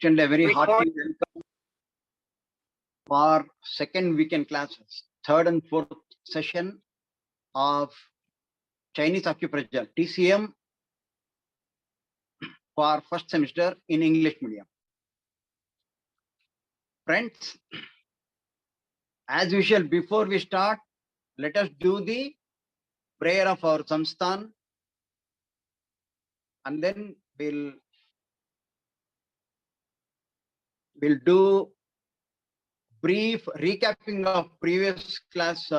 extend a very hearty welcome for second weekend classes, third and fourth session of Chinese acupressure, TCM, for first semester in English medium. Friends, as usual, before we start, let us do the prayer of our Samsthan, and then we'll do brief recapping of previous class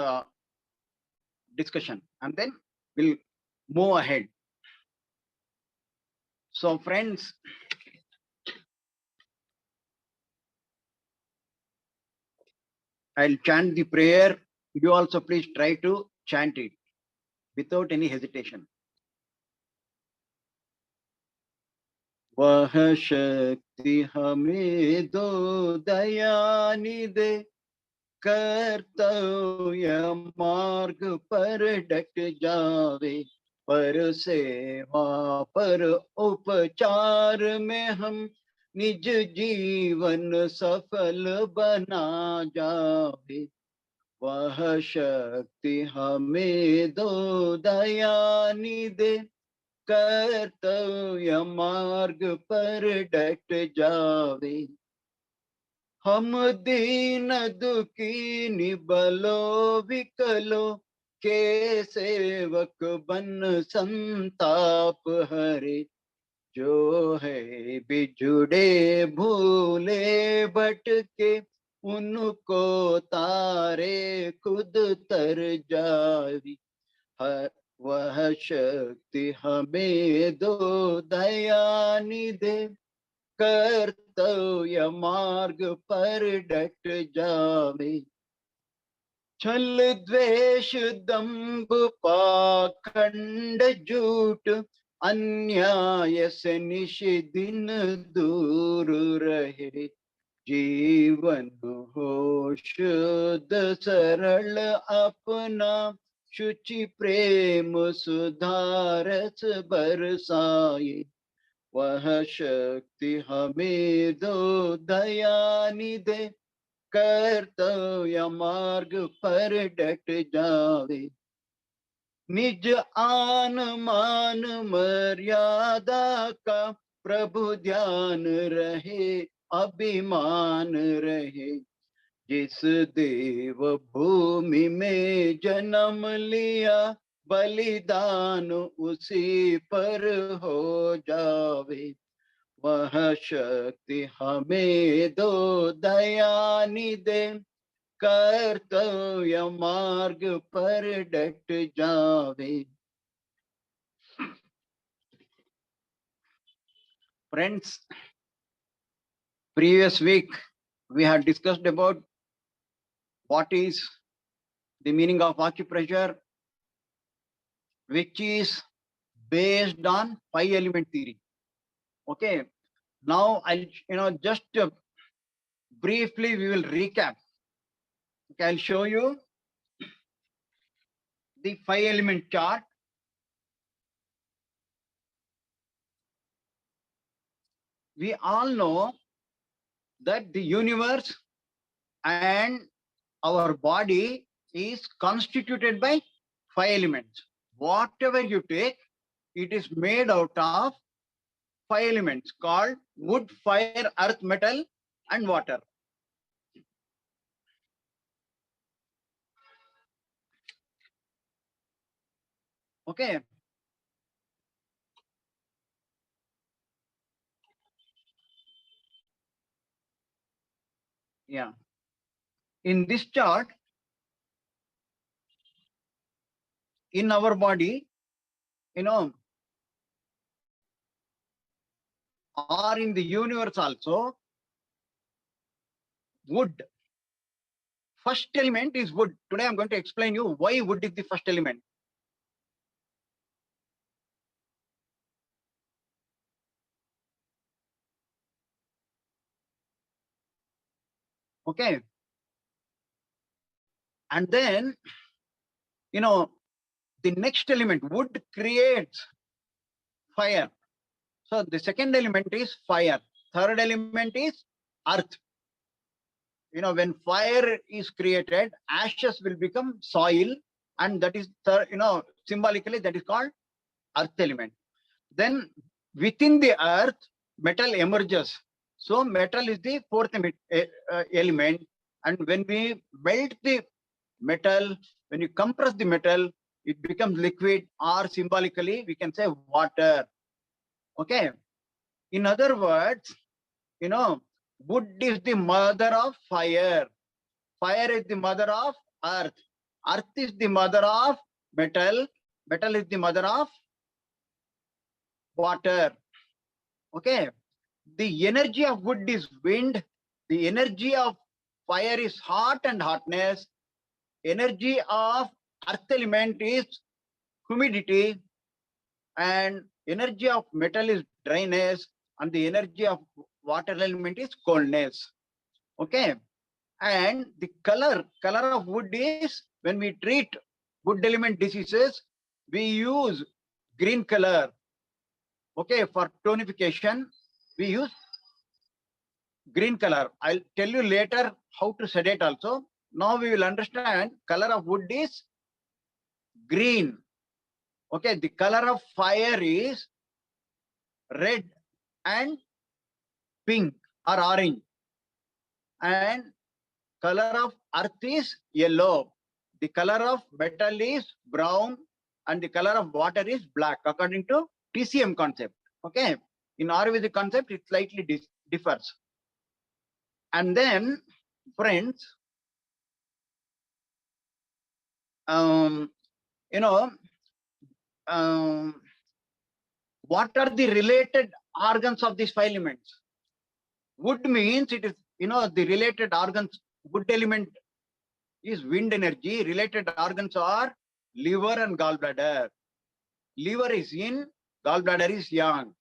discussion, and then we'll move ahead. So friends, I'll chant the prayer. You also please try to chant it without any hesitation. वह शक्ति हमें दो दयानि दे, कर्तव्य मार्ग पर डट जावे, पर सेवा पर उपचार में हम निज जीवन सफल बना जावे। वह शक्ति हमें दो दयानि दे, कर्तव्य मार्ग पर डट जावे। हम दीन दुखी निबलो विकलो, के सेवक बन संताप हरे। जो है बिछुड़े भूले भटके, उनको तारे खुद तर जावी। वह शक्ति हमें दो दयानि दे, कर्तव्य मार्ग पर डट जावे। छल द्वेष दंभ पाखंड झूठ, अन्याय से निश दिन दूर रहे। जीवन हो शुद्ध सरल अपना, शुचि प्रेम सुधारस बरसाए। वह शक्ति हमें दो दयानि दे, कर्तव्य मार्ग पर डट जावे। निज आन मान मर्यादा का प्रभु ध्यान रहे, अभिमान रहे। जिस देव भूमि में जन्म लिया, बलिदान उसी पर हो जावे। वह शक्ति हमें दो दयानि दे, कर्तव्य मार्ग पर डट जावे। Friends, previous week we had discussed about what is the meaning of acupressure, which is based on 5-element theory. Okay, now I'll just briefly we will recap. Okay, I'll show you the 5-element chart. We all know that the universe and our body is constituted by 5 elements. Whatever you take, it is made out of 5 elements called wood, fire, earth, metal, and water. Okay. Yeah. In this chart, in our body, or in the universe also, wood. First element is wood. Today I'm going to explain you why wood is the first element. Okay. And then, the next element, wood creates fire. So the second element is fire. third element is earth. When fire is created, ashes will become soil, and that is, symbolically that is called earth element. Then within the earth, metal emerges. So metal is the fourth element. And when we melt the metal, when you compress the metal, it becomes liquid, or symbolically we can say water. Okay. In other words, wood is the mother of fire. Fire is the mother of earth. Earth is the mother of metal. Metal is the mother of water. Okay. The energy of wood is wind. The energy of fire is hot and hotness. Energy of earth element is humidity. And energy of metal is dryness. And the energy of water element is coldness. Okay. And the color of wood is, when we treat wood element diseases, we use green color. Okay. For tonification, we use green color. I'll tell you later how to sedate also. Now we will understand color of wood is green. Okay, the color of fire is red and pink or orange. And color of earth is yellow. The color of metal is brown, and the color of water is black, according to TCM concept. Okay, in Ayurvedic concept, it slightly differs. And then, friends, um, what are the related organs of these five elements? Wood means it is, the related organs. Wood element is wind energy. Related organs are liver and gallbladder. Liver is yin, gallbladder is yang.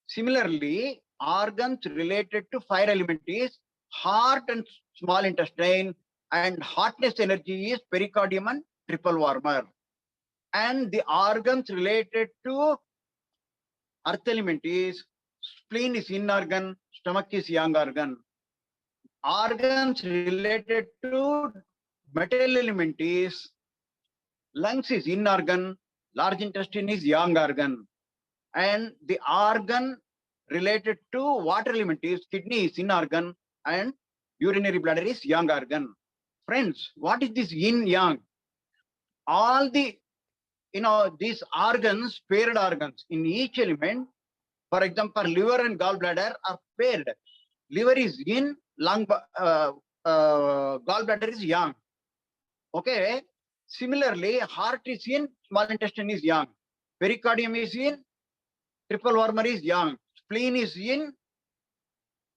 Similarly, organs related to fire element is heart and small intestine, and hotness energy is pericardium and triple warmer. And the organs related to earth element is spleen is yin organ, stomach is yang organ. Organs related to metal element is lungs is yin organ, large intestine is yang organ. And the organ related to water element is kidney is yin organ, and urinary bladder is yang organ. Friends, what is this yin yang? All the, these organs, paired organs in each element. For example, liver and gallbladder are paired. Liver is yin, gallbladder is yang. Okay. Similarly, heart is yin, small intestine is yang. Pericardium is yin, triple warmer is yang. Spleen is yin,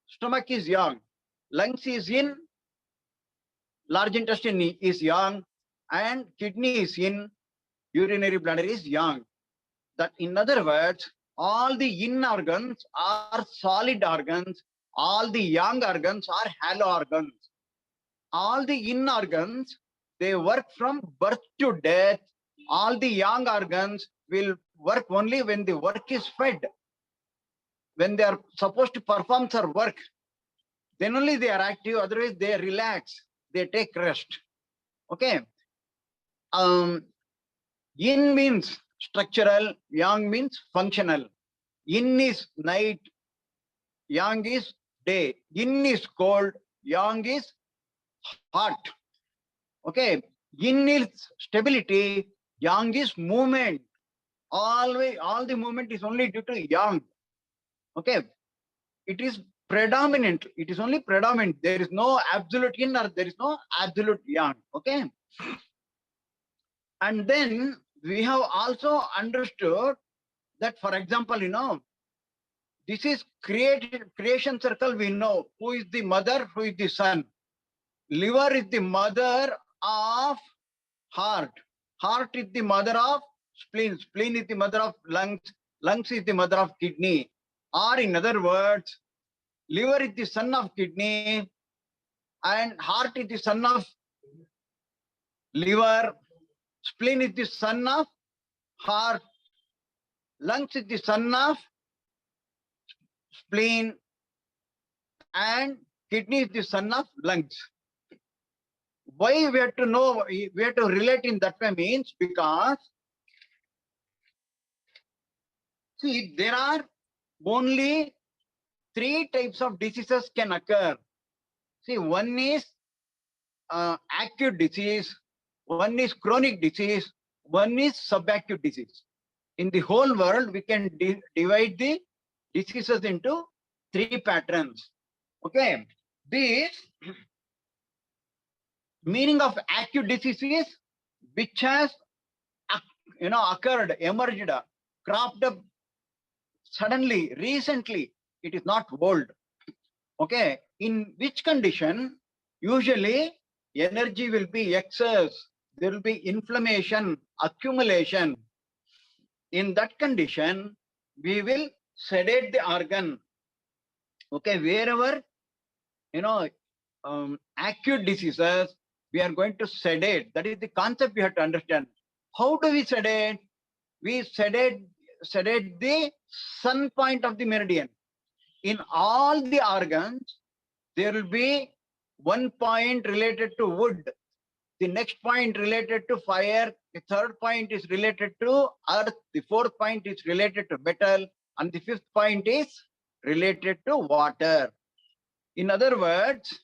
stomach is yang. Lungs is yin, large intestine is yang, and kidney is yin, urinary bladder is yang. That, in other words, all the yin organs are solid organs. All the yang organs are hollow organs. All the yin organs, they work from birth to death. All the yang organs will work only when the work is fed. When they are supposed to perform their work, then only they are active. Otherwise, they relax. They take rest. Okay. Yin means structural. Yang means functional. Yin is night. Yang is day. Yin is cold. Yang is hot. Okay. Yin is stability. Yang is movement. All the movement is only due to yang. Okay. It is predominant. It is only predominant. There is no absolute yin or there is no absolute yang. Okay. And then we have also understood that, for example, this is creation circle. We know who is the mother, who is the son. Liver is the mother of heart. Heart is the mother of spleen. Spleen is the mother of lungs. Lungs is the mother of kidney. Or in other words, liver is the son of kidney, and heart is the son of liver. Spleen is the son of heart. Lungs is the son of spleen. and kidney is the son of lungs. Why we have to know, we have to relate in that way means because, see, there are only three types of diseases can occur. See, one is acute disease, one is chronic disease, one is subacute disease. In the whole world, we can divide the diseases into three patterns. Okay, this meaning of acute disease is which has occurred, emerged, cropped up suddenly, recently. It is not old. Okay, in which condition usually energy will be excess, there will be inflammation, accumulation. In that condition, we will sedate the organ. Okay, wherever acute diseases, we are going to sedate. That is the concept we have to understand. How do we sedate? We sedate the sun point of the meridian. In all the organs, there will be one point related to wood, the next point related to fire, the third point is related to earth, the fourth point is related to metal, and the fifth point is related to water. In other words,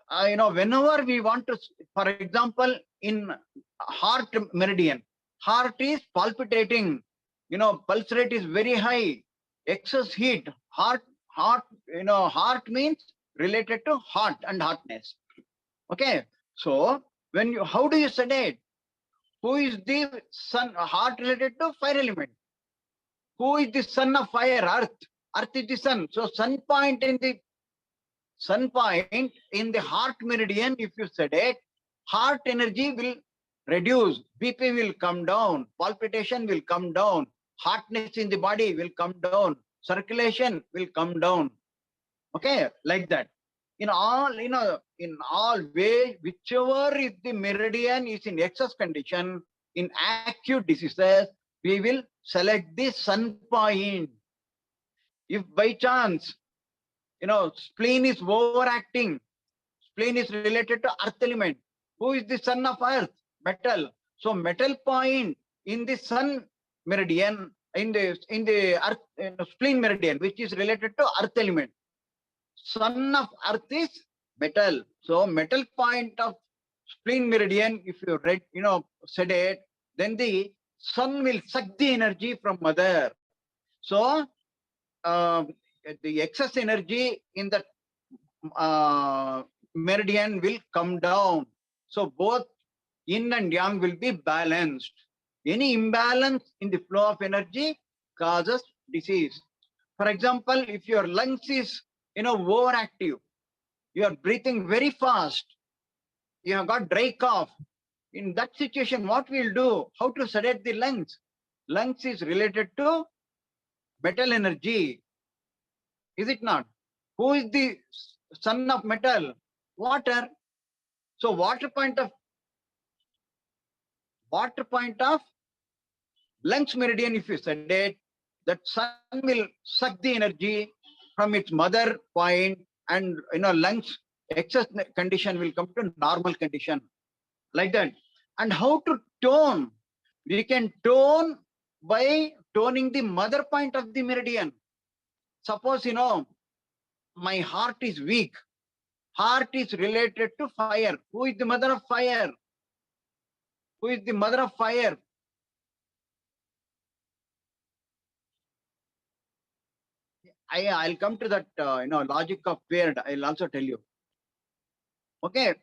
whenever we want to, for example, in heart meridian, heart is palpitating, pulse rate is very high, excess heat, heart means related to heart and hotness. Okay, so how do you sedate? Who is the sun? Heart related to fire element. Who is the son of fire? Earth. Earth is the sun. So sun point in the heart meridian, if you sedate, heart energy will reduce, BP will come down, palpitation will come down, hotness in the body will come down, circulation will come down. Okay, like that. In all ways, whichever is the meridian is in excess condition, in acute diseases, we will select the sun point. If by chance, spleen is overacting, spleen is related to earth element. Who is the son of earth? Metal. So metal point in the sun meridian, in the earth, spleen meridian, which is related to earth element. Son of earth is metal. So metal point of spleen meridian, if you read, sedate, then the sun will suck the energy from mother. So the excess energy in the meridian will come down. So both yin and yang will be balanced. Any imbalance in the flow of energy causes disease. For example, if your lungs is overactive, you are breathing very fast, you have got dry cough. In that situation, what we'll do? How to sedate the lungs? Lungs is related to metal energy. Is it not? Who is the son of metal? Water. So water point of lungs meridian, if you sedate, that sun will suck the energy from its mother point, and lungs excess condition will come to normal condition, like that. And how to tone? We can tone by toning the mother point of the meridian. Suppose my heart is weak. Heart is related to fire. Who is the mother of fire? Who is the mother of fire? I'll come to that, logic of paired. I'll also tell you. Okay.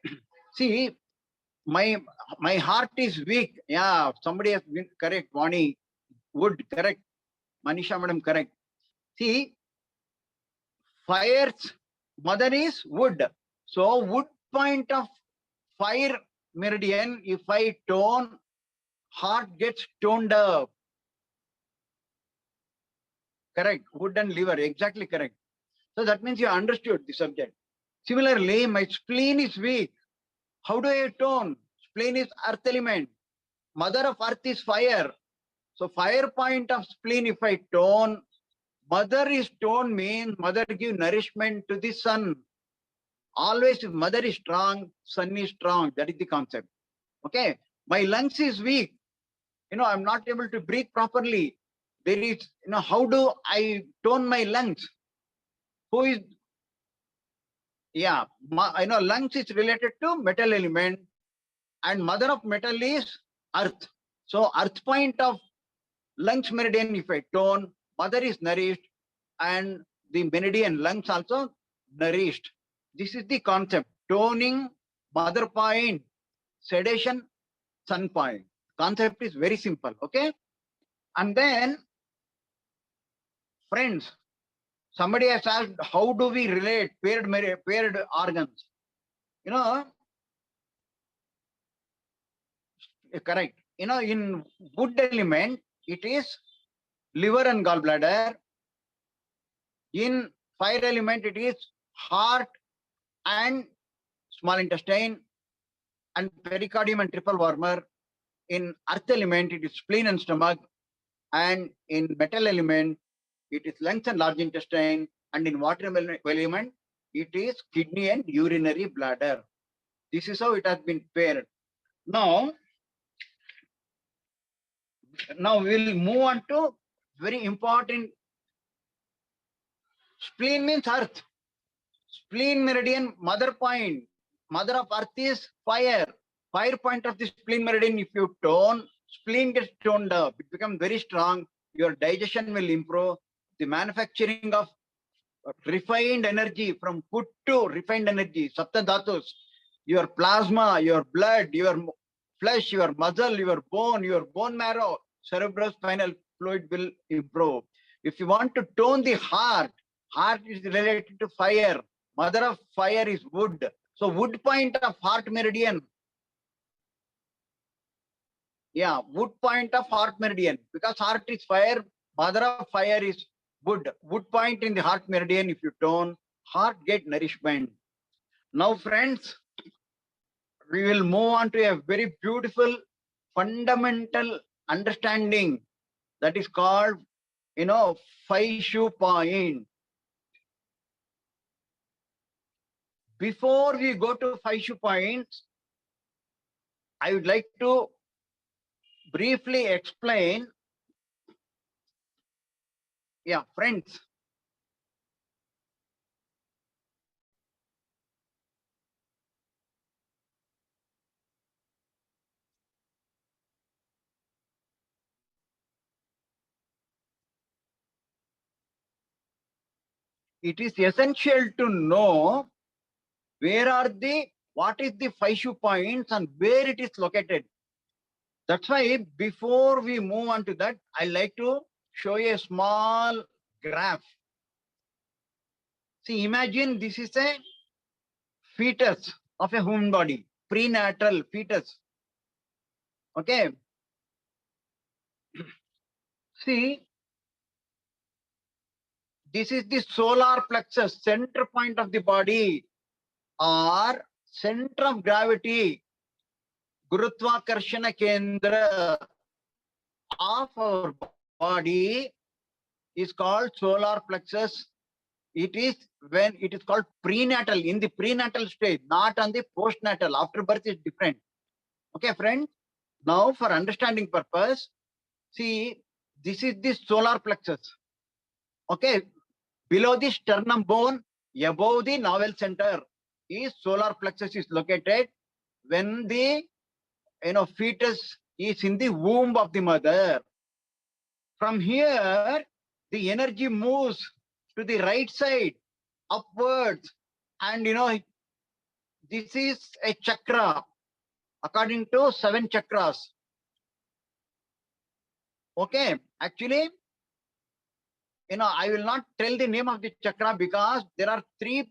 See, my heart is weak. Yeah, somebody has been correct. Vani, wood, correct. Manisha madam, correct. See, fire's mother is wood. So wood point of fire meridian, if I tone, heart gets toned up. Correct. Wood and liver, exactly correct. So that means you understood the subject. Similarly, my spleen is weak. How do I tone? Spleen is earth element. Mother of earth is fire. So fire point of spleen, if I tone, Mother is toned means mother give nourishment to the son. Always if mother is strong, son is strong. That is the concept. Okay. My lungs is weak. I'm not able to breathe properly. There is, how do I tone my lungs? Who is, lungs is related to metal element, and mother of metal is earth. So earth point of lungs meridian, if I tone, mother is nourished, and the meridian lungs also nourished. This is the concept. Toning, mother point, sedation, sun point. Concept is very simple. Okay. And then, friends, somebody has asked, how do we relate paired organs? Correct. In wood element, it is liver and gallbladder. In fire element, it is heart and small intestine and pericardium and triple warmer. In earth element, it is spleen and stomach. And in metal element, it is lungs and large intestine. And in water element, it is kidney and urinary bladder. This is how it has been paired. Now we'll move on to very important. Spleen means earth. Spleen meridian, mother point. Mother of earth is fire. Fire point of the spleen meridian, if you tone, spleen gets toned up. It becomes very strong. Your digestion will improve. The manufacturing of refined energy, from food to refined energy, sapta dhatus, your plasma, your blood, your flesh, your muscle, your bone marrow, cerebrospinal fluid will improve. If you want to tone the heart is related to fire. Mother of fire is wood. So wood point of heart meridian. Yeah, wood point of heart meridian. Because heart is fire, mother of fire is wood. Wood point in the heart meridian, if you tone, heart get nourishment. Now, friends, we will move on to a very beautiful fundamental understanding that is called, 5 shoe point. Before we go to 5 shoe points, I would like to briefly explain. Yeah, friends. It is essential to know what is the 5 shoe points and where it is located. That's why before we move on to that, I like to show you a small graph. See, imagine this is a fetus of a human body, prenatal fetus. Okay. See, this is the solar plexus, center point of the body, or center of gravity, Gurutvakarshana Kendra of our body is called solar plexus. It is when it is called prenatal, in the prenatal stage, not on the postnatal. After birth is different. Okay, friends. Now, for understanding purpose, see, this is the solar plexus. Okay, below the sternum bone, above the navel center, is solar plexus is located when the fetus is in the womb of the mother. From here, the energy moves to the right side, upwards, and this is a chakra according to 7 chakras. Okay, actually, I will not tell the name of the chakra because there are 3,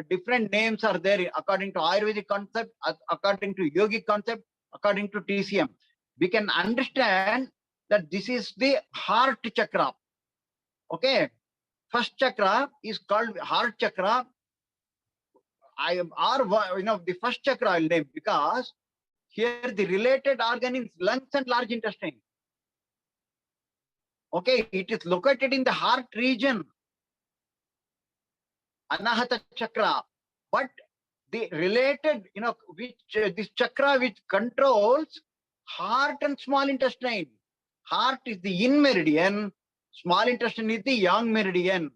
different names are there according to Ayurvedic concept, according to yogic concept, according to TCM. We can understand that this is the heart chakra. Okay, first chakra is called heart chakra. The first chakra I'll name because here the related organ is lungs and large intestine. Okay, it is located in the heart region, Anahata chakra. But the related, which this chakra which controls heart and small intestine. Heart is the yin meridian, small intestine is the yang meridian.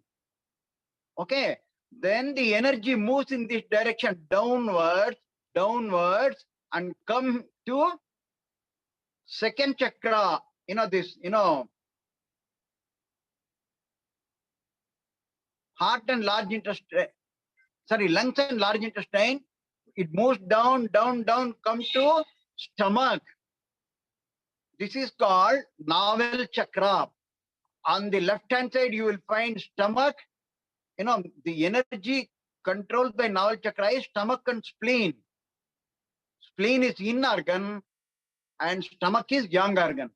Okay, then the energy moves in this direction downwards, and come to second chakra. Heart and large intestine, lungs and large intestine. It moves down, come to stomach. This is called navel chakra. On the left hand side, you will find stomach. The energy controlled by navel chakra is stomach and spleen. Spleen is yin organ and stomach is yang organ.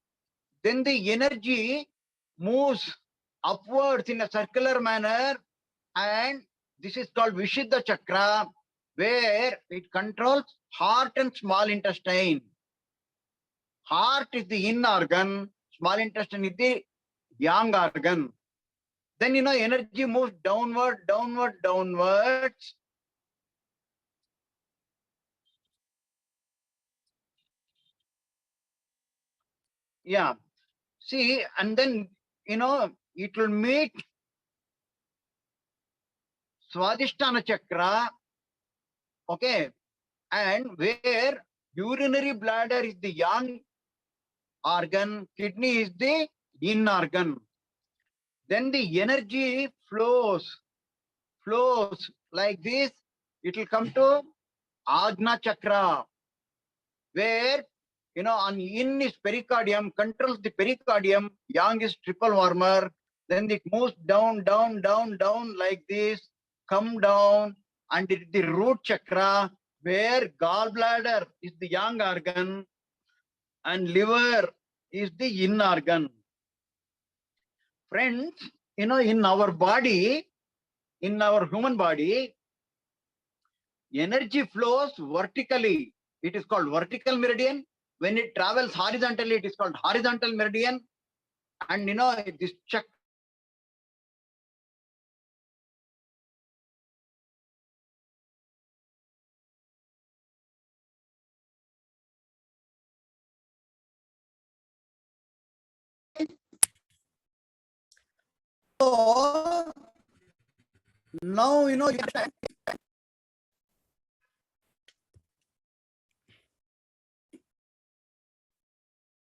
Then the energy moves upwards in a circular manner, and this is called Vishuddha chakra, where it controls heart and small intestine. Heart is the yin organ, small intestine is the yang organ. Then energy moves downwards. Yeah. See, and then it will meet Swadhisthana chakra. Okay. And where urinary bladder is the yang organ, kidney is the yin organ. Then the energy flows like this. It will come to Ajna chakra, where on yin is pericardium, controls the pericardium, yang is triple warmer. Then it moves down like this, come down, and it is the root chakra, where gallbladder is the yang organ and liver is the yin organ. Friends, in our body, in our human body, energy flows vertically. It is called vertical meridian. When it travels horizontally, it is called horizontal meridian. And this chakra so now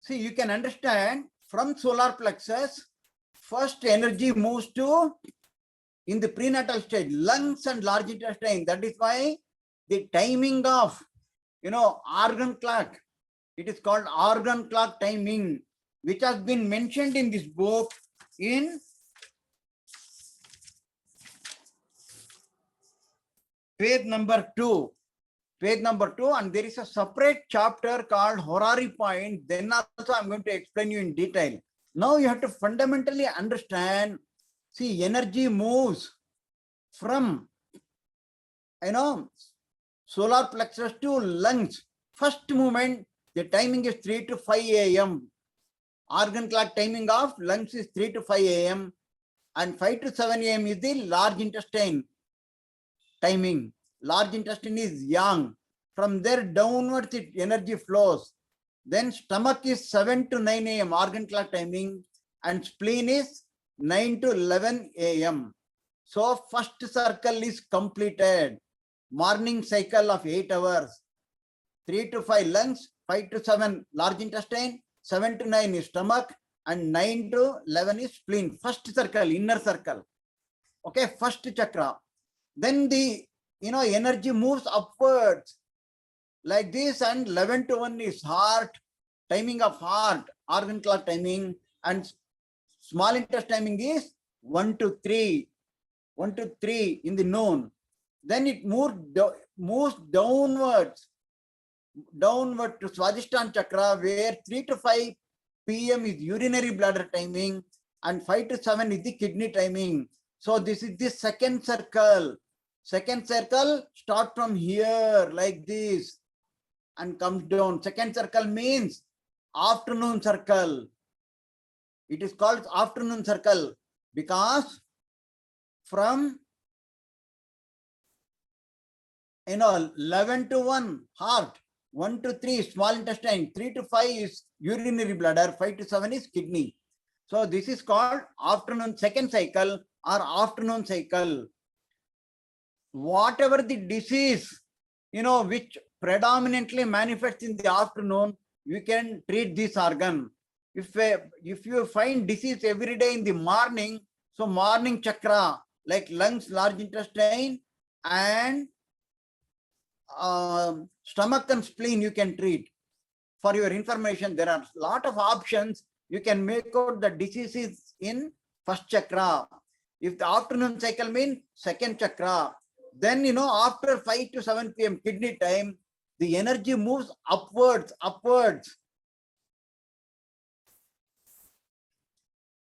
see, you can understand from solar plexus, first energy moves to, in the prenatal stage, lungs and large intestine. That is why the timing of, organ clock, it is called organ clock timing, which has been mentioned in this book in page number 2. Page number 2, and there is a separate chapter called Horary Point. Then also I'm going to explain you in detail. Now you have to fundamentally understand, see, energy moves from, solar plexus to lungs. First movement, the timing is 3 to 5 a.m. Organ clock timing of lungs is 3 to 5 a.m. and 5 to 7 a.m. is the large intestine timing. Large intestine is yang. From there downwards, energy flows. Then stomach is 7 to 9 a.m. organ clock timing, and spleen is 9 to 11 a.m. So first circle is completed. Morning cycle of 8 hours. 3 to 5 lungs, 5 to 7 large intestine, 7 to 9 is stomach, and 9 to 11 is spleen. First circle, inner circle. Okay, first chakra. Then the energy moves upwards like this, and 11 to 1 is heart, timing of heart, organ clock timing, and small intestine timing is 1 to 3 in the noon. Then it moves downwards to Swadhisthana chakra, where 3 to 5 p.m. is urinary bladder timing, and 5 to 7 is the kidney timing. So this is the second circle. Second circle start from here like this and comes down. Second circle means afternoon circle. It is called afternoon circle because from 11 to 1 heart, 1 to 3 small intestine, 3 to 5 is urinary bladder, 5 to 7 is kidney. So this is called afternoon second cycle or afternoon cycle. Whatever the disease, which predominantly manifests in the afternoon, you can treat this organ. If you find disease every day in the morning, so morning chakra, like lungs, large intestine, and stomach and spleen, you can treat. For your information, there are a lot of options. You can make out the diseases in first chakra. If the afternoon cycle means second chakra, then after 5 to 7 p.m. kidney time, the energy moves upwards.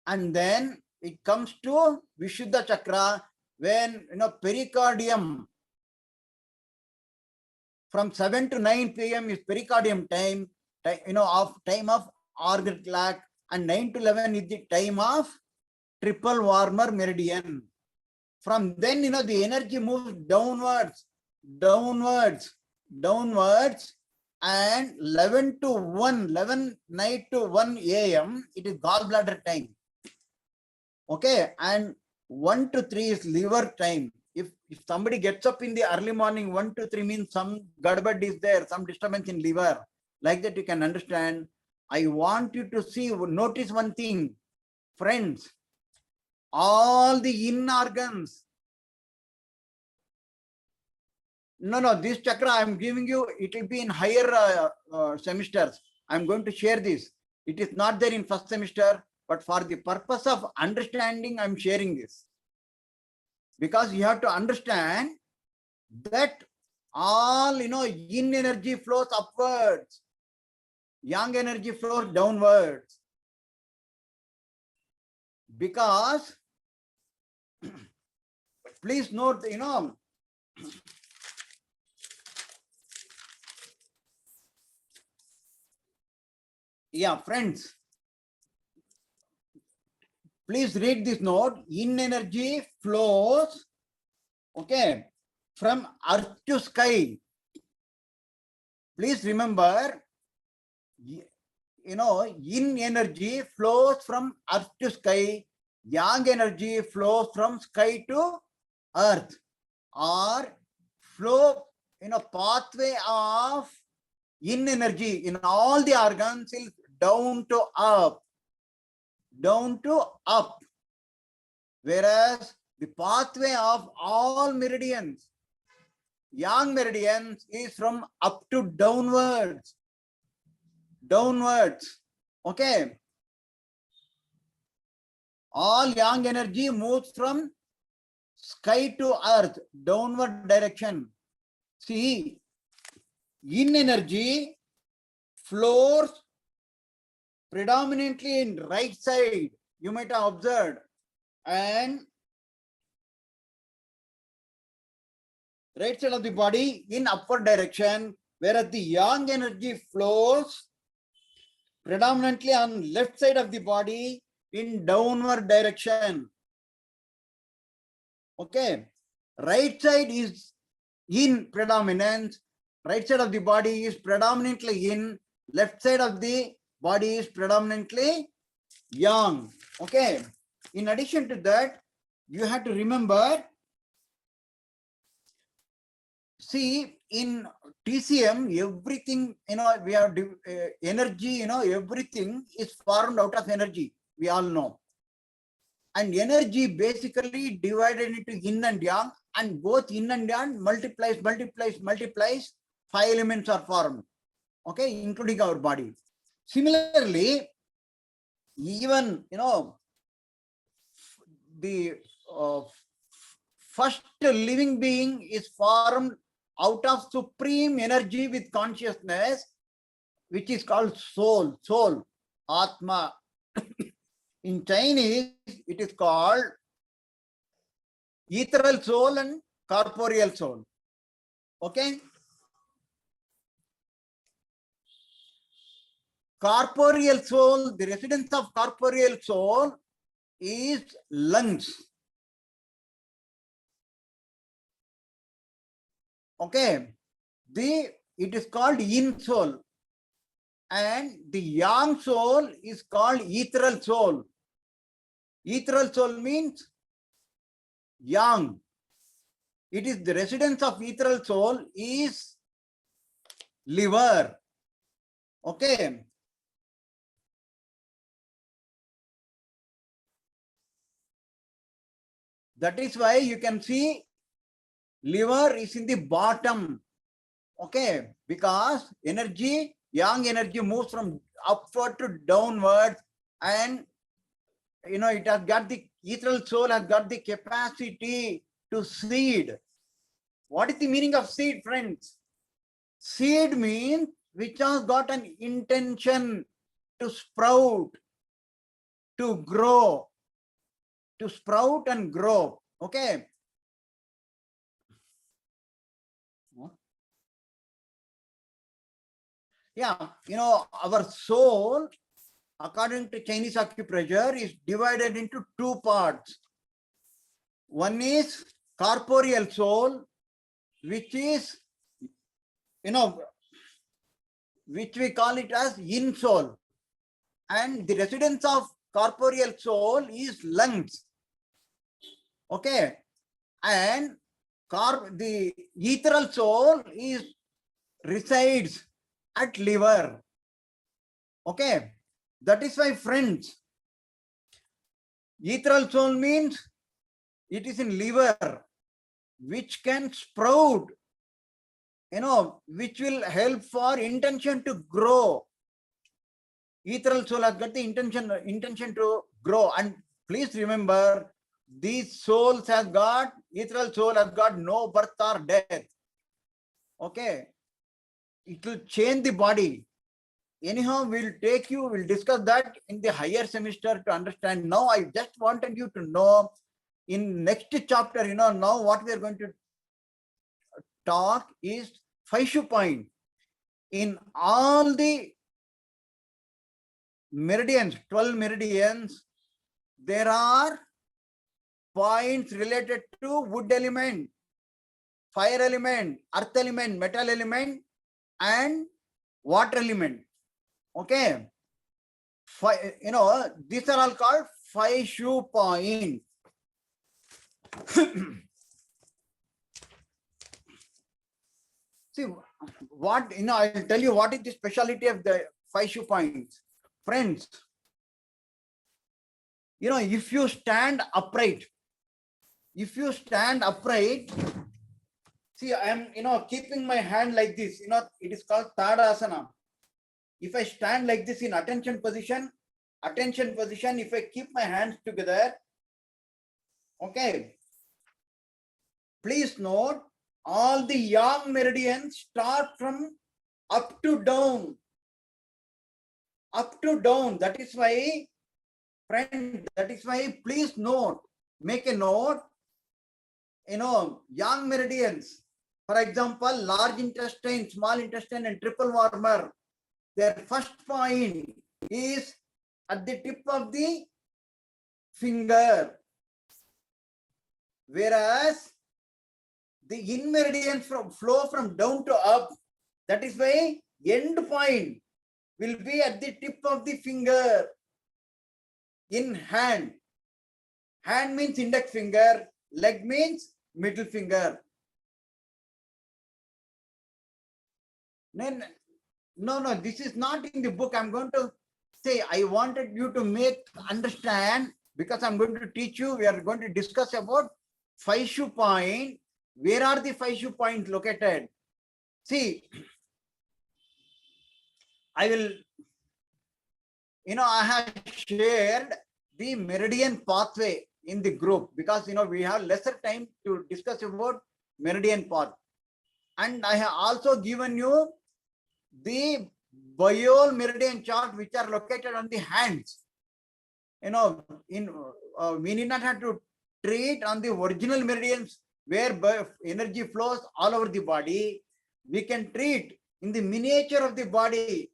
And then it comes to Vishuddha chakra, when pericardium, from 7 to 9 p.m. is pericardium time, time of organ clock, and 9 to 11 is the time of triple warmer meridian. From then, the energy moves downwards, and 11 night to 1 a.m., it is gallbladder time. Okay, and 1 to 3 is liver time. If somebody gets up in the early morning, 1 to 3 means some gadbad is there, some disturbance in liver. Like that, you can understand. I want you to notice one thing, friends. All the in organs. No, this chakra I am giving you, it will be in higher semesters. I am going to share this. It is not there in first semester, but for the purpose of understanding, I am sharing this. Because you have to understand that all, yin energy flows upwards, yang energy flows downwards. Because, please note, yeah, friends, please read this note. Yin energy flows, okay, from earth to sky. Please remember, yin energy flows from earth to sky, yang energy flows from sky to earth, or flow, pathway of yin energy in all the organs is down to up. Whereas the pathway of all meridians, yang meridians, is from up to downwards. Okay. All yang energy moves from sky to earth, downward direction. See, yin energy flows predominantly in right side, you might have observed, and right side of the body in upward direction, whereas the yang energy flows predominantly on left side of the body in downward direction. Okay, right side is in predominance, right side of the body is predominantly in, left side of the body is predominantly yang. Okay, in addition to that, you have to remember, see, in TCM, everything, we have energy, everything is formed out of energy, we all know. And energy basically divided into yin and yang, and both yin and yang multiplies, 5 elements are formed, okay, including our body. Similarly, even, the first living being is formed out of supreme energy with consciousness, which is called soul, Atma. In Chinese, it is called ethereal soul and corporeal soul. Okay? corporeal soul, the residence of corporeal soul is lungs. Okay, it is called yin soul, and the yang soul is called ethereal soul. Ethereal soul means yang. It is the residence of ethereal soul is liver. Okay. That is why you can see liver is in the bottom. Okay, because energy, yang energy moves from upward to downward, and it has got the ethereal soul has got the capacity to seed. What is the meaning of seed, friends? Seed means which has got an intention to sprout, to grow, to sprout and grow. Okay. Yeah, our soul, according to Chinese acupressure, is divided into two parts. One is corporeal soul, which is, which we call it as yin soul. And the residence of corporeal soul is lungs. Okay. And the ethereal soul resides at liver. Okay. That is why, friends, ethereal soul means it is in liver, which can sprout, which will help for intention to grow. Ethereal soul has got the intention to grow. And please remember, these souls have got, ethereal soul has got no birth or death. Okay. It will change the body. Anyhow, we'll discuss that in the higher semester to understand. Now, I just wanted you to know in next chapter, now what we are going to talk is Faishu point. In all the meridians, 12 meridians, there are points related to wood element, fire element, earth element, metal element, and water element. Okay. These are all called Faishu point. See, I'll tell you what is the speciality of the Faishu points. Friends, if you stand upright, see, I am, keeping my hand like this, it is called Tadasana. If I stand like this in attention position, if I keep my hands together, okay, please note, all the yang meridians start from up to down. That is why, friend, please note, make a note, yang meridians. For example, large intestine, small intestine, and triple warmer, their first point is at the tip of the finger. Whereas the yin meridians flow from down to up. That is why end point will be at the tip of the finger. In hand. Hand means index finger. Leg means middle finger. No, this is not in the book. I'm going to say, I wanted you to understand, because I'm going to teach you, we are going to discuss about Faishu point. Where are the Faishu points located? See, I will, I have shared the meridian pathway in the group, because, we have lesser time to discuss about meridian path. And I have also given you the biol meridian chart, which are located on the hands. We need not have to treat on the original meridians where energy flows all over the body. We can treat in the miniature of the body,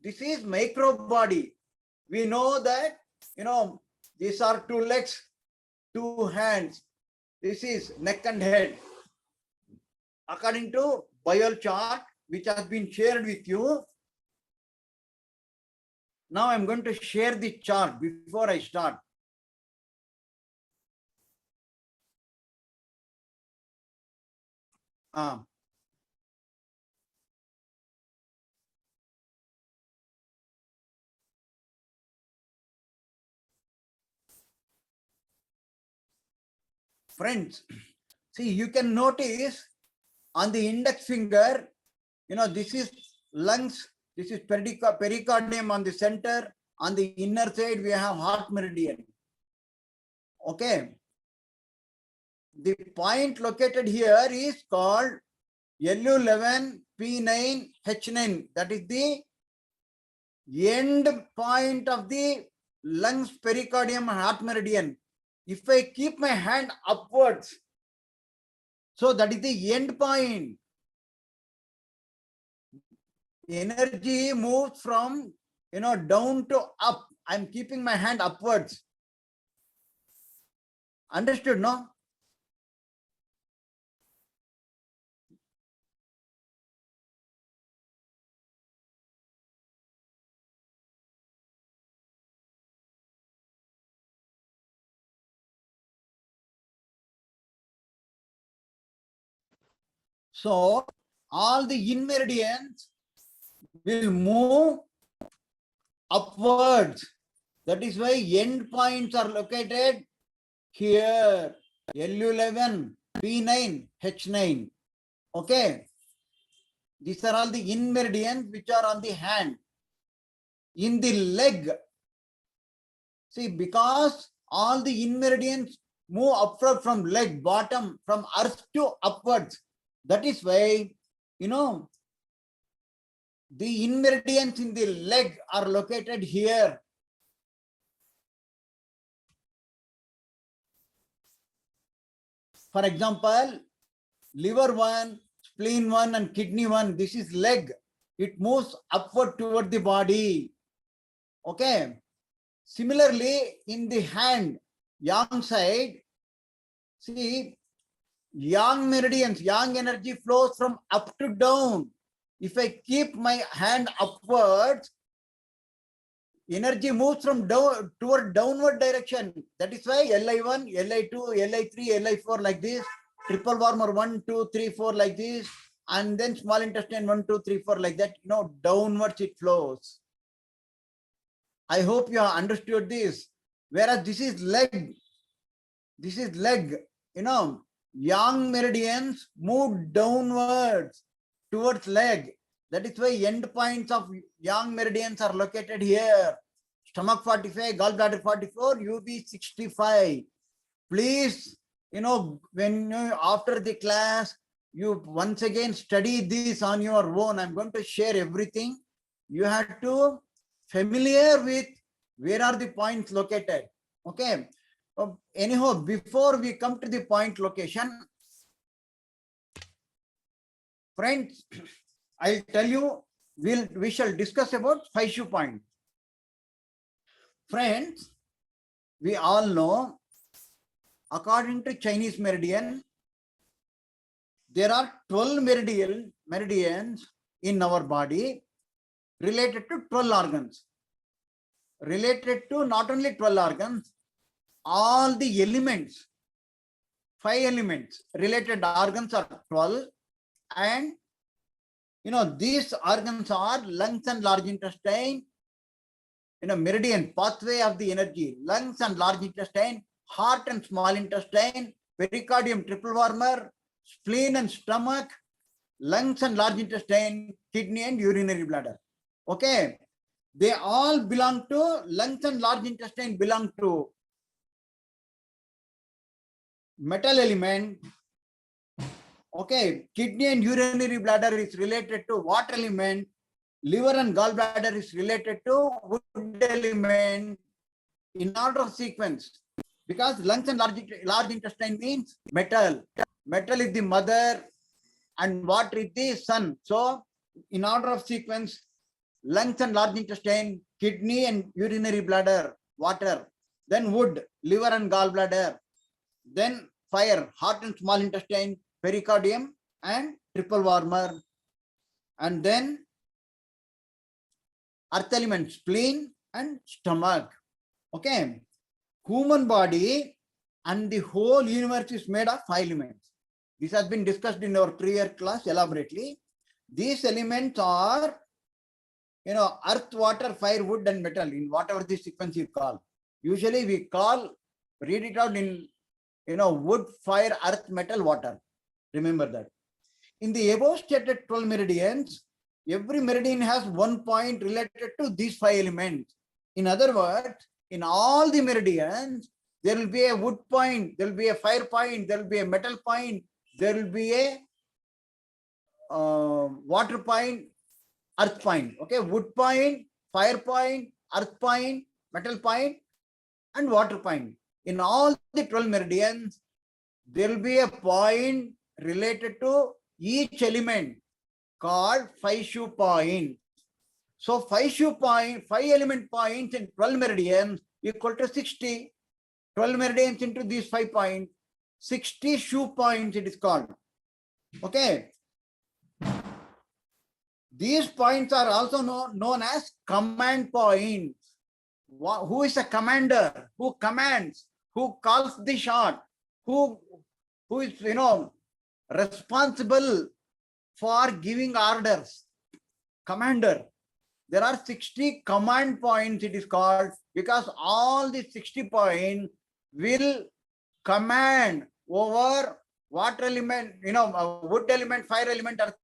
This is microbe body. We know that, these are two legs, two hands. This is neck and head. According to bio chart, which has been shared with you. Now I'm going to share the chart before I start. Friends, see, you can notice on the index finger, this is lungs, this is pericardium on the center. On the inner side, we have heart meridian. Okay. The point located here is called LU11, P9, H9. That is the end point of the lungs, pericardium, and heart meridian. If I keep my hand upwards, so that is the end point. Energy moves from, down to up. I'm keeping my hand upwards. Understood, no? So all the in meridians will move upwards. That is why end points are located here. LU11, P9, H9. Okay. These are all the in meridians which are on the hand. In the leg. See, because all the in meridians move upward from leg, bottom, from earth to upwards. That is why, the in meridians in the leg are located here. For example, liver 1, spleen 1, and kidney 1. This is leg. It moves upward toward the body. Okay. Similarly, in the hand, yang side, see, yang meridians, yang energy flows from up to down. If I keep my hand upwards, energy moves from down toward downward direction. That is why Li1, Li2, Li3, Li4 like this, triple warmer 1, 2, 3, 4 like this, and then small intestine 1, 2, 3, 4 like that. Downwards it flows. I hope you have understood this. Whereas this is leg. This is leg. Yang meridians move downwards towards leg. That is why end points of yang meridians are located here. Stomach 45, gallbladder 44, UB 65. Please, when after the class, you once again study this on your own. I'm going to share everything. You have to familiar with where are the points located. Okay. Anyhow, before we come to the point location, friends, I'll tell you, we shall discuss about 5 shoe points. Friends, we all know, according to Chinese meridian, there are 12 meridians in our body related to 12 organs. Related to not only 12 organs, all the elements, 5 elements, related organs are 12. And, these organs are lungs and large intestine, meridian, pathway of the energy, lungs and large intestine, heart and small intestine, pericardium, triple warmer, spleen and stomach, lungs and large intestine, kidney and urinary bladder. Okay. They all belong to, lungs and large intestine belong to metal element. Okay. Kidney and urinary bladder is related to water element. Liver and gallbladder is related to wood element, in order of sequence. Because lungs and large intestine means metal. Metal is the mother and water is the son. So in order of sequence, lungs and large intestine, kidney and urinary bladder, water, then wood, liver and gallbladder, then fire, heart and small intestine, pericardium and triple warmer, and then earth element, spleen and stomach. Okay, human body and the whole universe is made of 5 elements. This has been discussed in our previous class elaborately. These elements are, earth, water, fire, wood, and metal, in whatever the sequence you call. Usually we read it out in, wood, fire, earth, metal, water. Remember that. In the above stated 12 meridians, every meridian has one point related to these 5 elements. In other words, in all the meridians, there will be a wood point, there will be a fire point, there will be a metal point, there will be a water point, earth point. Okay, wood point, fire point, earth point, metal point, and water point. In all the 12 meridians, there will be a point related to each element called 5 shoe point. So 5 element points in 12 meridians equal to 60. 12 meridians into these 5 points, 60 shoe points it is called. Okay. These points are also known as command points. Who is a commander? Who commands? Who calls the shot? Who is, responsible for giving orders? Commander. There are 60 command points it is called, because all the 60 points will command over water element, wood element, fire element, earth.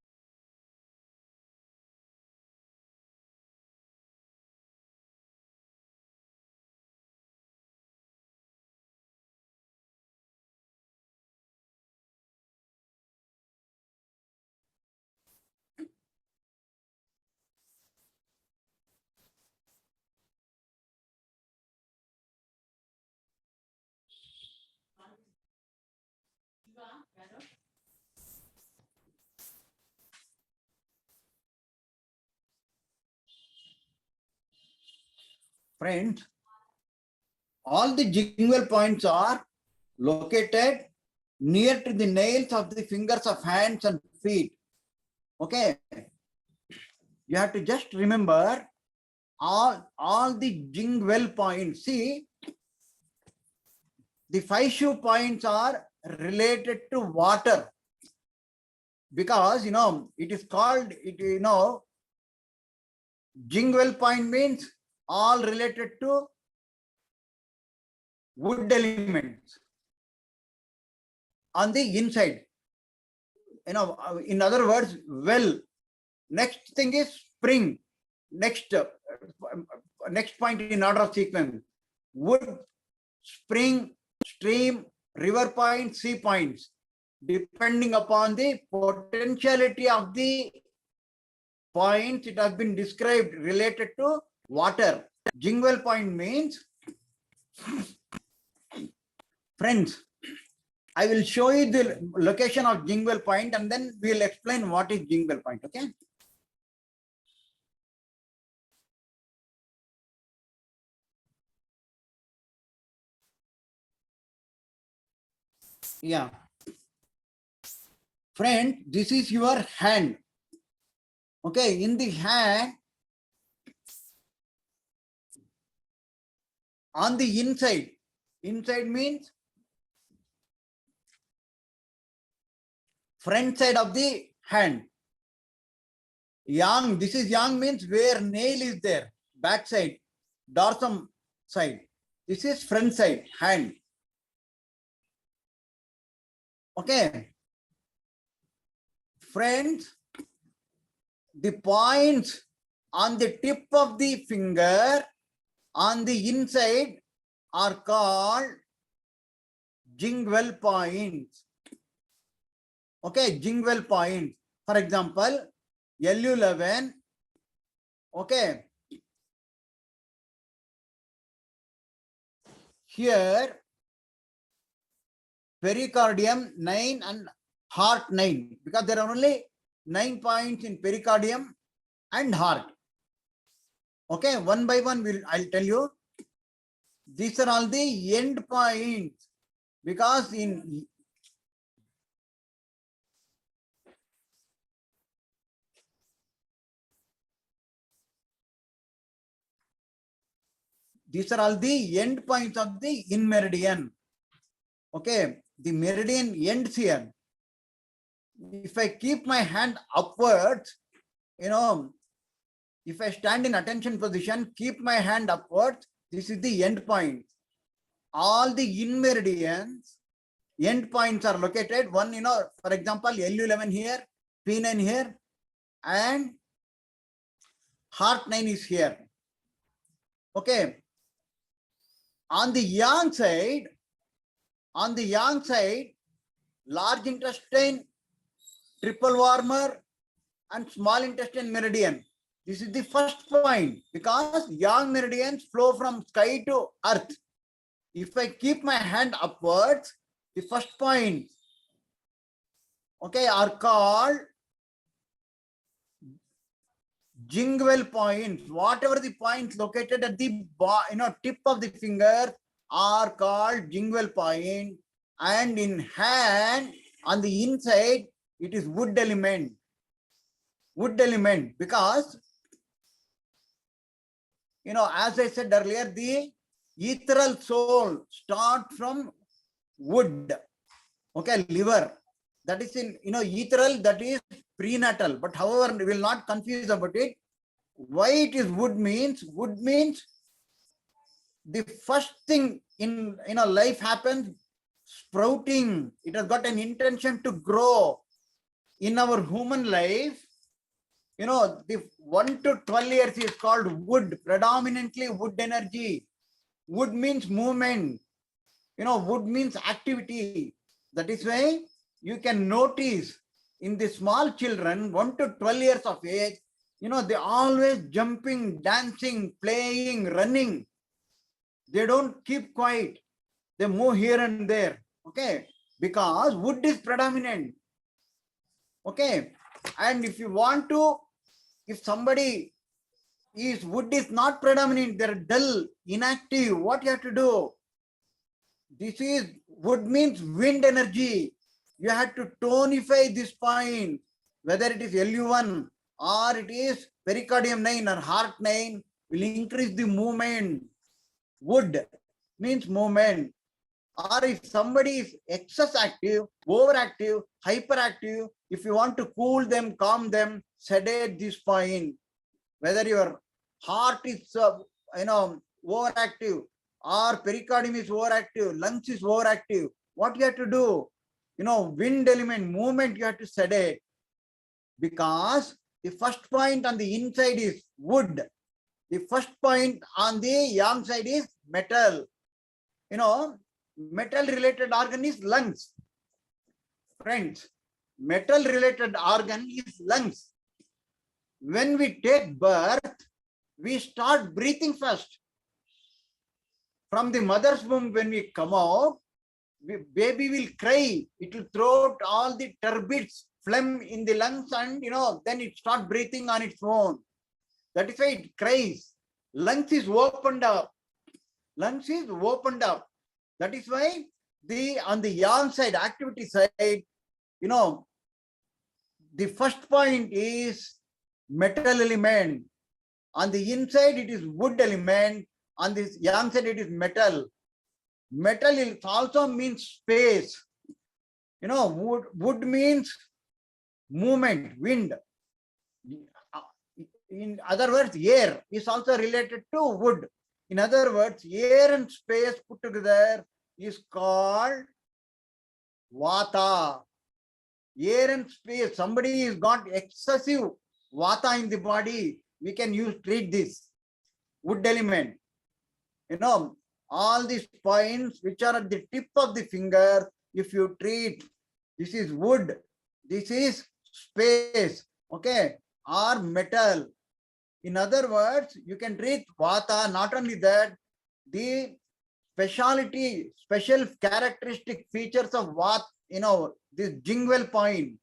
Friends, all the jingle points are located near to the nails of the fingers of hands and feet. Okay. You have to just remember all the jingle points. See, the 5 shoe points are related to water, because it is called jingle point means all related to wood elements on the inside. In other words, well. Next thing is spring. Next point in order of sequence: wood, spring, stream, river point, sea points, depending upon the potentiality of the points. It has been described related to water. Jingle point means, friends, I will show you the location of jingle point and then we will explain what is jingle point. Okay. Yeah. Friend, this is your hand. Okay, in the hand, on the inside means front side of the hand. Yang, this is yang means where nail is there, back side, dorsum side. This is front side, hand. Okay. Friends, the points on the tip of the finger on the inside are called jingle points. Okay, jingle points. For example, L11. Okay. Here, pericardium 9 and heart 9, because there are only 9 points in pericardium and heart. Okay, one by one I'll tell you. These are all the end points, because in these are all the end points of the in meridian. Okay, the meridian ends here. If I keep my hand upwards, if I stand in attention position, keep my hand upwards, this is the end point. All the in meridians, end points are located. One, for example, L11 here, P9 here, and heart 9 is here. Okay. On the yang side, large intestine, triple warmer, and small intestine meridian. This is the first point, because yang meridians flow from sky to earth. If I keep my hand upwards, the first point, okay, are called jingle points. Whatever the points located at the tip of the finger are called jingle point. And in hand, on the inside, it is wood element. Wood element, because as I said earlier, the ethereal soul starts from wood. Okay, liver. That is in ethereal, that is prenatal. But however, we will not confuse about it. Why it is wood means the first thing in life happens, sprouting. It has got an intention to grow. In our human life, the 1 to 12 years is called wood, predominantly wood energy. Wood means movement. Wood means activity. That is why you can notice in the small children, 1 to 12 years of age, they always jumping, dancing, playing, running. They don't keep quiet. They move here and there. Okay, because wood is predominant. Okay, and if you want to, if somebody is wood is not predominant, they're dull, inactive, what you have to do? This is wood means wind energy. You have to tonify this point, whether it is LU1 or it is pericardium 9 or heart 9, will increase the movement. Wood means movement. Or if somebody is excess active, overactive, hyperactive, if you want to cool them, calm them, sedate this point. Whether your heart is overactive or pericardium is overactive, lungs is overactive, what you have to do? Wind element, movement you have to sedate. Because the first point on the inside is wood. The first point on the yang side is metal. Metal related organ is lungs. Friends, metal related organ is lungs. When we take birth, we start breathing first. From the mother's womb, when we come out, baby will cry. It will throw out all the turbid phlegm in the lungs, and then it starts breathing on its own. That is why it cries. Lungs is opened up. Lungs is opened up. That is why on the yang side, activity side, the first point is metal element. On the inside, it is wood element. On this yang side, it is metal. Metal also means space. Wood means movement, wind. In other words, air is also related to wood. In other words, air and space put together is called vata. Air and space. Somebody has got excessive vata in the body, we can treat this wood element. All these points which are at the tip of the finger, if you treat, this is wood, this is space, okay, or metal. In other words, you can treat vata. Not only that, the special characteristic features of vata, this jingle point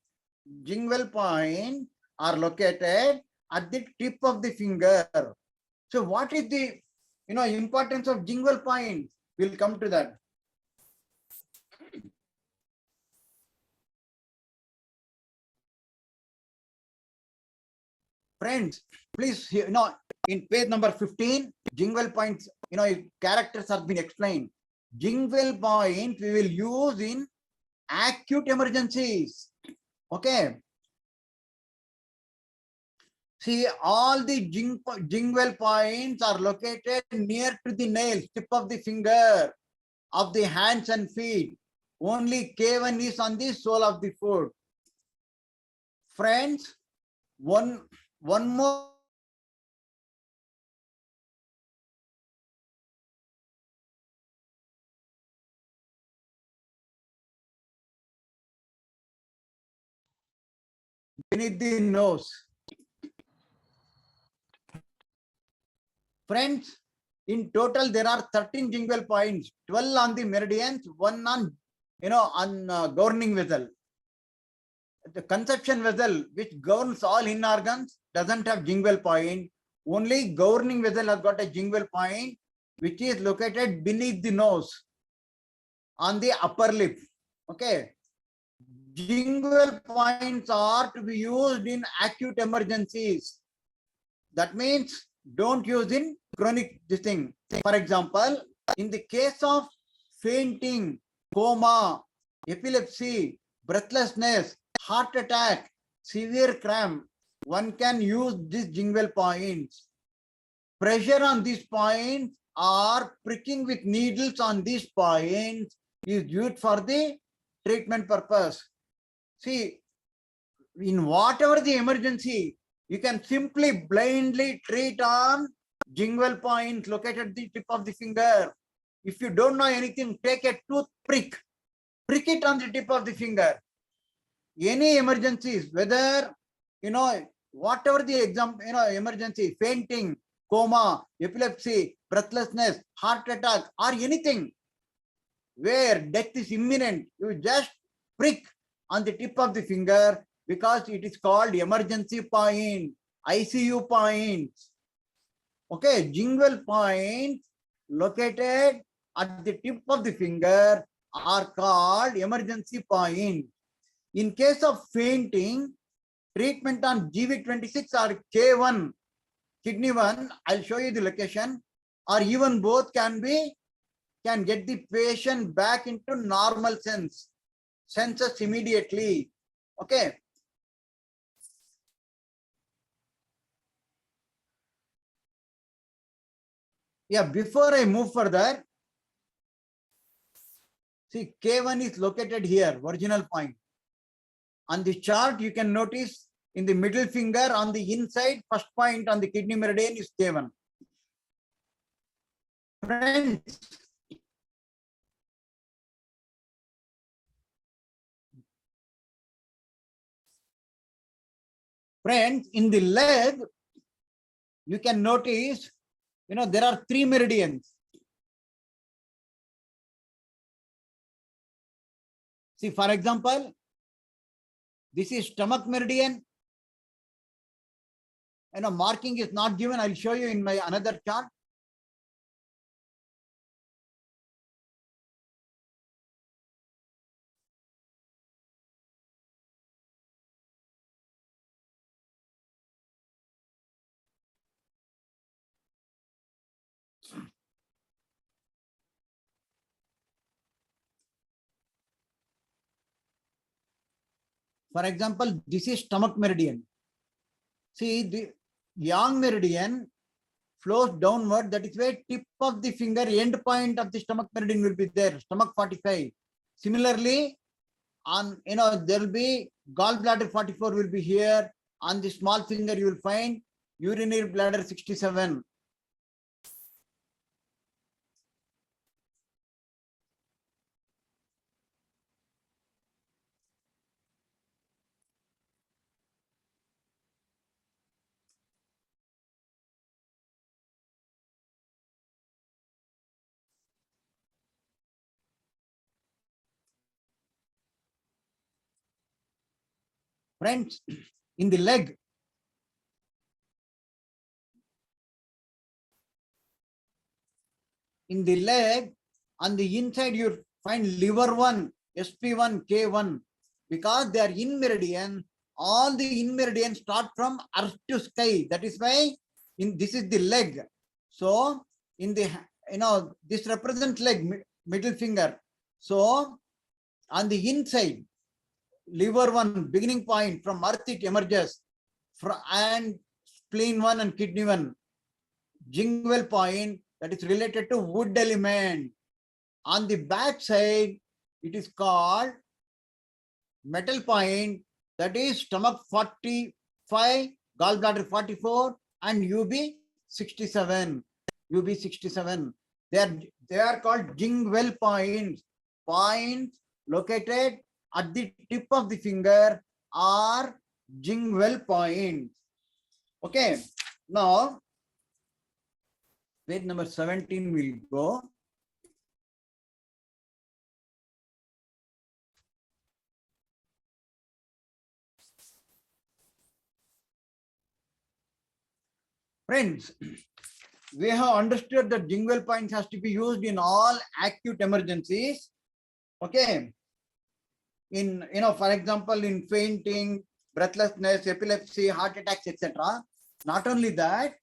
are located at the tip of the finger. So what is the importance of jingle point? We'll come to that. Friends, please, in page number 15, jingle points, characters have been explained. Jingle point we will use in acute emergencies. Okay. See, all the jingle points are located near to the nails, tip of the finger, of the hands and feet. Only K1 is on the sole of the foot. Friends, one more beneath the nose. Friends, in total there are 13 jingle points, 12 on the meridians, one on governing vessel. The conception vessel, which governs all in organs, doesn't have jingle point. Only governing vessel has got a jingle point, which is located beneath the nose, on the upper lip. Okay. Jingle points are to be used in acute emergencies. That means don't use in chronic this thing. For example, in the case of fainting, coma, epilepsy, breathlessness, heart attack, severe cramp, one can use these jingle points. Pressure on these points or pricking with needles on these points is used for the treatment purpose. See, in whatever the emergency, you can simply blindly treat on jingle points located at the tip of the finger. If you don't know anything, take a tooth prick it on the tip of the finger. Any emergencies, whether, whatever the emergency, fainting, coma, epilepsy, breathlessness, heart attack, or anything where death is imminent, you just prick on the tip of the finger, because it is called emergency point, ICU points. Okay, jingle points located at the tip of the finger are called emergency point. In case of fainting, treatment on GV26 or K1, kidney 1, I'll show you the location, or even both can get the patient back into normal senses immediately. Okay. Yeah, before I move further, see, K1 is located here, original point. On the chart, you can notice in the middle finger on the inside, first point on the kidney meridian is K1. Friends, in the leg, you can notice, there are 3 meridians. See, for example, this is stomach meridian. Marking is not given. I'll show you in my another chart. For example, this is stomach meridian. See, the yang meridian flows downward. That is where tip of the finger, end point of the stomach meridian will be there, stomach 45. Similarly, on, there will be gallbladder 44 will be here. On the small finger, you will find urinary bladder 67. Friends, in the leg, in the leg, on the inside you find liver 1, SP1, K1, because they are in meridian. All the in meridian start from earth to sky. That is why this is the leg. So in the, this represents leg, middle finger. So on the inside, liver 1, beginning point, from earth it emerges, and spleen 1 and kidney 1, jingle point, that is related to wood element. On the back side, it is called metal point, that is stomach 45, gallbladder 44, and UB 67. UB 67. They are called jingle points. Points located at the tip of the finger are jingle points. Okay. Now, page number 17 will go. Friends, we have understood that jingle points has to be used in all acute emergencies. Okay. In, for example, in fainting, breathlessness, epilepsy, heart attacks, etc. Not only that,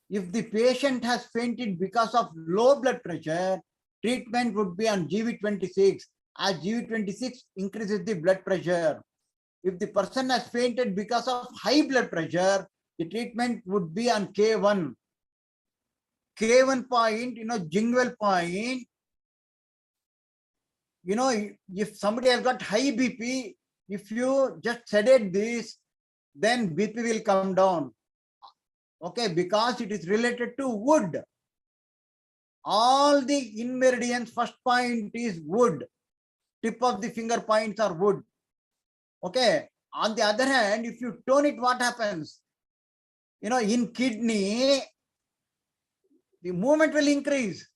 if the patient has fainted because of low blood pressure, treatment would be on GV26, as GV26 increases the blood pressure. If the person has fainted because of high blood pressure, the treatment would be on K1. K1 point, jingle point, if somebody has got high BP, if you just sedate this, then BP will come down. Okay, because it is related to wood. All the in meridians, first point is wood. Tip of the finger points are wood. Okay. On the other hand, if you tone it, what happens? In kidney, the movement will increase.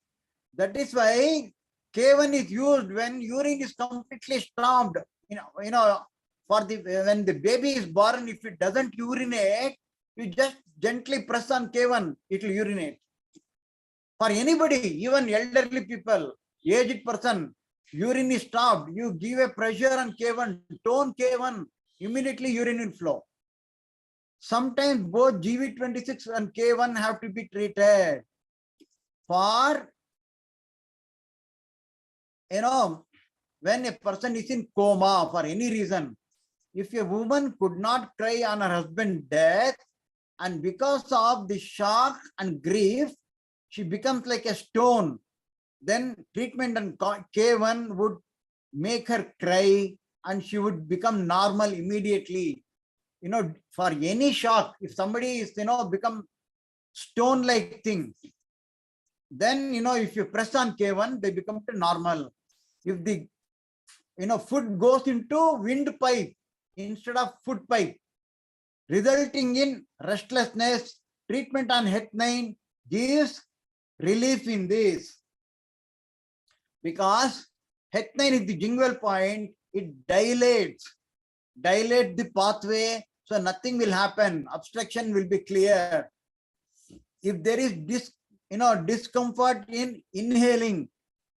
That is why K1 is used when urine is completely stopped. When the baby is born, if it doesn't urinate, you just gently press on K1, it will urinate. For anybody, even elderly people, aged person, urine is stopped, you give a pressure on K1, tone K1, immediately urine will flow. Sometimes both GV26 and K1 have to be treated. For, when a person is in coma for any reason, if a woman could not cry on her husband's death, and because of the shock and grief, she becomes like a stone, then treatment on K1 would make her cry and she would become normal immediately. For any shock, if somebody is, become stone-like thing, then, if you press on K1, they become normal. If the, food goes into windpipe instead of food pipe, resulting in restlessness, treatment on H9 gives relief in this. Because H9 is the jingle point, it dilates the pathway, so nothing will happen. Obstruction will be clear. If there is discomfort in inhaling,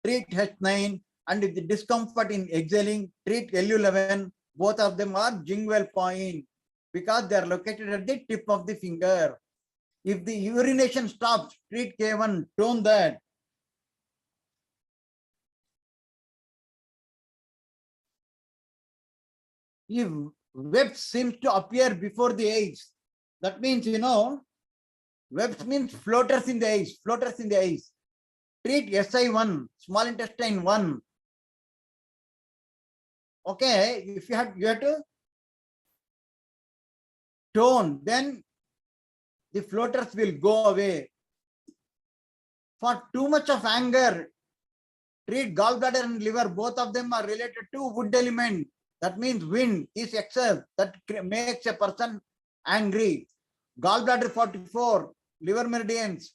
treat H9, and if the discomfort in exhaling, treat LU11. Both of them are jingle point because they are located at the tip of the finger. If the urination stops, treat K1, tone that. If webs seems to appear before the eyes, that means, webs means floaters in the eyes. Treat SI1, small intestine 1. Okay, if you have to tone, then the floaters will go away. For too much of anger, treat gallbladder and liver. Both of them are related to wood element. That means wind is excess that makes a person angry. Gallbladder 44, liver meridians,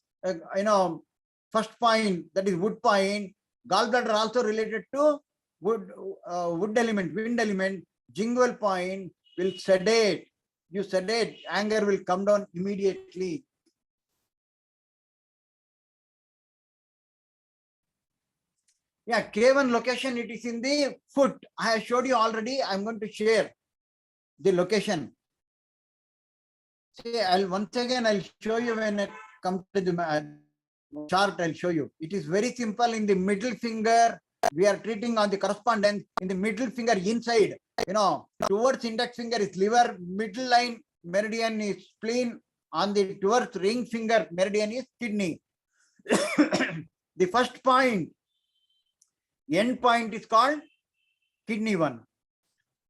first point, that is wood point. Gallbladder also related to wood element, wind element. Jingle point will sedate. You sedate, anger will come down immediately. Yeah, K1 location, it is in the foot. I have showed you already. I'm going to share the location. See, once again, I'll show you when it comes to the chart, I'll show you. It is very simple. In the middle finger, we are treating on the correspondence. In the middle finger inside, towards index finger is liver, middle line meridian is spleen, on the towards ring finger meridian is kidney. The first point, end point is called kidney 1.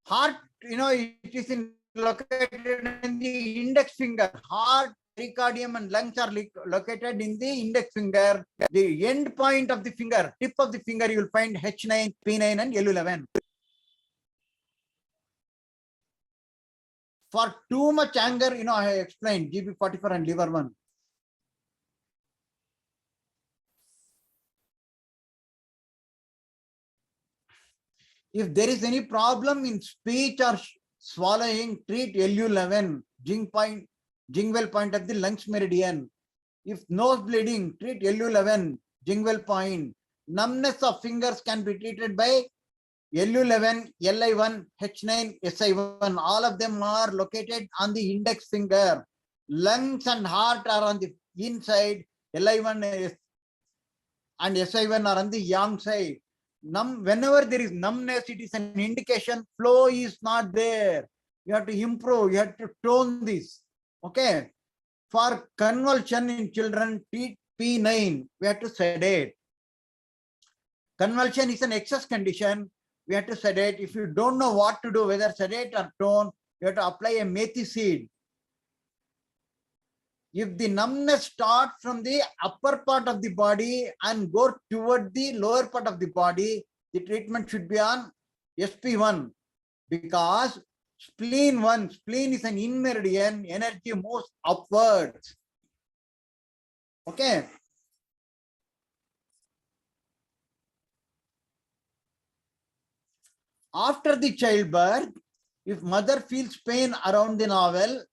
Heart, it is located in the index finger. Heart, pericardium and lungs are located in the index finger. The end point of the finger, tip of the finger, you will find H9, P9 and L11. For too much anger, I have explained GB44 and liver 1. If there is any problem in speech or swallowing, treat LU11, Jingwell point of the lungs meridian. If nose bleeding, treat LU11, Jingwell point. Numbness of fingers can be treated by LU11, LI1, H9, SI1. All of them are located on the index finger. Lungs and heart are on the inside. LI1 and SI1 are on the yang side. Whenever there is numbness, it is an indication flow is not there. You have to improve, you have to tone this. Okay. For convulsion in children, treat P9, we have to sedate. Convulsion is an excess condition, we have to sedate. If you don't know what to do, whether sedate or tone, you have to apply a methi seed. If the numbness starts from the upper part of the body and go toward the lower part of the body, the treatment should be on SP1, because spleen is an in meridian, energy moves upwards. Okay. After the childbirth, if mother feels pain around the navel